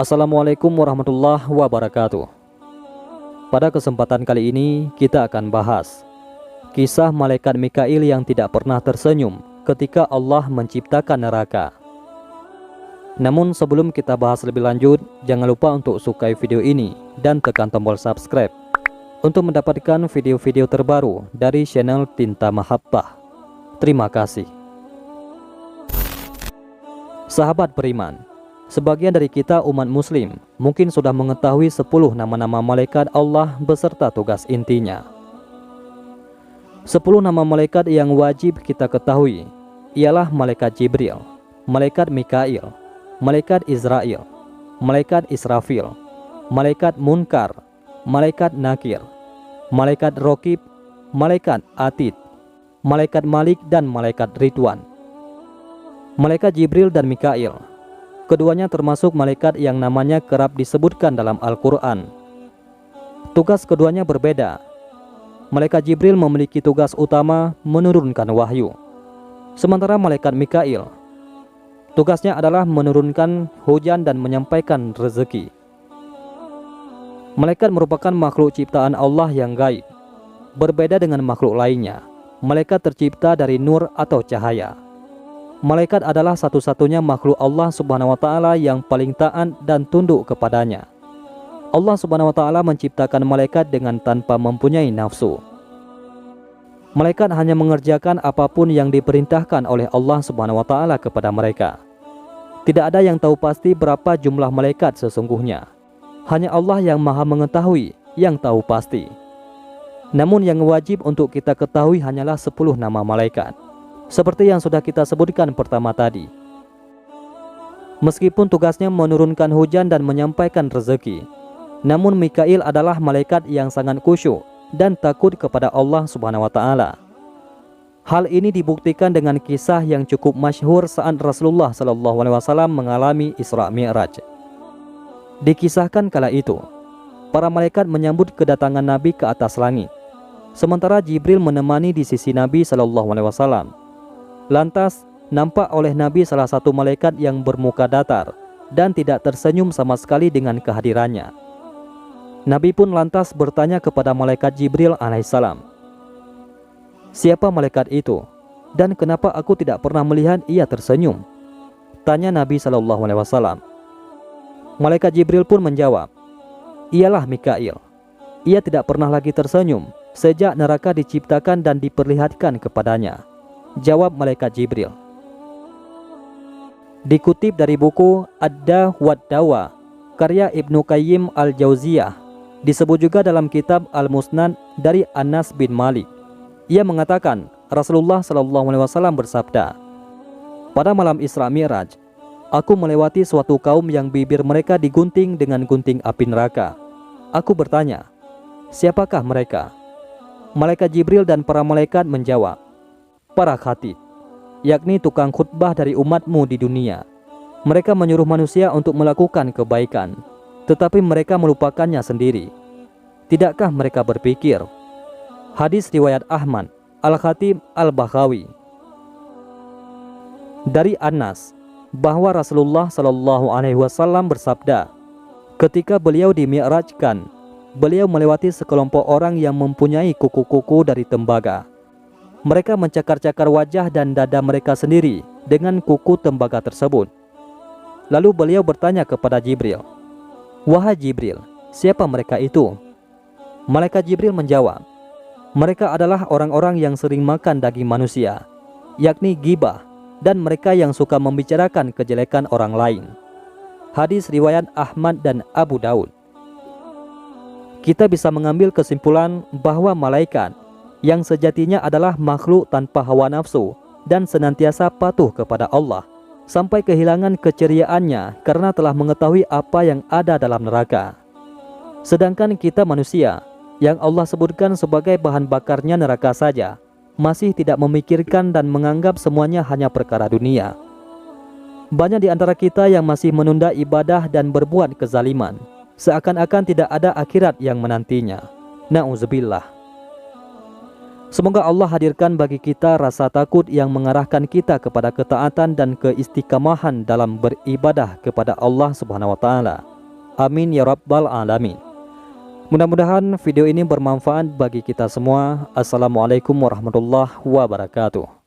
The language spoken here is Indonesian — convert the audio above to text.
Assalamualaikum warahmatullahi wabarakatuh. Pada kesempatan kali ini kita akan bahas kisah malaikat Mikail yang tidak pernah tersenyum ketika Allah menciptakan neraka. Namun sebelum kita bahas lebih lanjut, jangan lupa untuk sukai video ini dan tekan tombol subscribe untuk mendapatkan video-video terbaru dari channel Tinta Mahabbah. Terima kasih. Sahabat beriman, sebagian dari kita umat muslim mungkin sudah mengetahui 10 nama-nama malaikat Allah beserta tugas intinya. 10 nama malaikat yang wajib kita ketahui ialah malaikat Jibril, malaikat Mikail, malaikat Israel, malaikat Israfil, malaikat Munkar, malaikat Nakir, malaikat Rokib, malaikat Atid, malaikat Malik dan malaikat Ridwan. Malaikat Jibril dan Mikail, keduanya termasuk malaikat yang namanya kerap disebutkan dalam Al-Quran. Tugas keduanya berbeda. Malaikat Jibril memiliki tugas utama menurunkan wahyu, sementara malaikat Mikail tugasnya adalah menurunkan hujan dan menyampaikan rezeki. Malaikat merupakan makhluk ciptaan Allah yang gaib. Berbeda dengan makhluk lainnya, malaikat tercipta dari nur atau cahaya. Malaikat adalah satu-satunya makhluk Allah Subhanahu wa Ta'ala yang paling taat dan tunduk kepadanya. Allah Subhanahu wa Ta'ala menciptakan malaikat dengan tanpa mempunyai nafsu. Malaikat hanya mengerjakan apapun yang diperintahkan oleh Allah Subhanahu wa Ta'ala kepada mereka. Tidak ada yang tahu pasti berapa jumlah malaikat sesungguhnya. Hanya Allah yang Maha mengetahui, yang tahu pasti. Namun yang wajib untuk kita ketahui hanyalah 10 nama malaikat, seperti yang sudah kita sebutkan pertama tadi. Meskipun tugasnya menurunkan hujan dan menyampaikan rezeki, namun Mikail adalah malaikat yang sangat khusyuk dan takut kepada Allah Subhanahu wa Ta'ala. Hal ini dibuktikan dengan kisah yang cukup masyhur saat Rasulullah SAW mengalami Isra Mi'raj. Dikisahkan kala itu, para malaikat menyambut kedatangan Nabi ke atas langit, sementara Jibril menemani di sisi Nabi SAW. Lantas nampak oleh Nabi salah satu malaikat yang bermuka datar dan tidak tersenyum sama sekali dengan kehadirannya. Nabi pun lantas bertanya kepada malaikat Jibril alaihissalam, "Siapa malaikat itu? Dan kenapa aku tidak pernah melihat ia tersenyum?" Tanya Nabi SAW. Malaikat Jibril pun menjawab, "Ialah Mikail. Ia tidak pernah lagi tersenyum sejak neraka diciptakan dan diperlihatkan kepadanya," jawab malaikat Jibril. Dikutip dari buku Ad-Da wad-Dawa karya Ibnu Qayyim al-Jauziyah, disebut juga dalam kitab Al-Musnad dari Anas bin Malik. Ia mengatakan Rasulullah SAW bersabda, "Pada malam Isra Mi'raj, aku melewati suatu kaum yang bibir mereka digunting dengan gunting api neraka. Aku bertanya, siapakah mereka? Malaikat Jibril dan para malaikat menjawab, para khatib, yakni tukang khutbah dari umatmu di dunia. Mereka menyuruh manusia untuk melakukan kebaikan, tetapi mereka melupakannya sendiri. Tidakkah mereka berpikir?" Hadis riwayat Ahmad, Al-Khatib Al-Bakhawi. Dari Anas bahwa Rasulullah SAW bersabda, ketika beliau dimi'rajkan, beliau melewati sekelompok orang yang mempunyai kuku-kuku dari tembaga. Mereka mencakar-cakar wajah dan dada mereka sendiri dengan kuku tembaga tersebut. Lalu beliau bertanya kepada Jibril, "Wahai Jibril, siapa mereka itu?" Malaikat Jibril menjawab, "Mereka adalah orang-orang yang sering makan daging manusia, yakni ghibah, dan mereka yang suka membicarakan kejelekan orang lain." Hadis riwayat Ahmad dan Abu Daud. Kita bisa mengambil kesimpulan bahwa malaikat yang sejatinya adalah makhluk tanpa hawa nafsu dan senantiasa patuh kepada Allah sampai kehilangan keceriaannya karena telah mengetahui apa yang ada dalam neraka. Sedangkan kita manusia yang Allah sebutkan sebagai bahan bakarnya neraka saja masih tidak memikirkan dan menganggap semuanya hanya perkara dunia. Banyak di antara kita yang masih menunda ibadah dan berbuat kezaliman, seakan-akan tidak ada akhirat yang menantinya. Na'udzubillah. Semoga Allah hadirkan bagi kita rasa takut yang mengarahkan kita kepada ketaatan dan keistiqamahan dalam beribadah kepada Allah Subhanahu wa Ta'ala. Amin ya rabbal alamin. Mudah-mudahan video ini bermanfaat bagi kita semua. Assalamualaikum warahmatullahi wabarakatuh.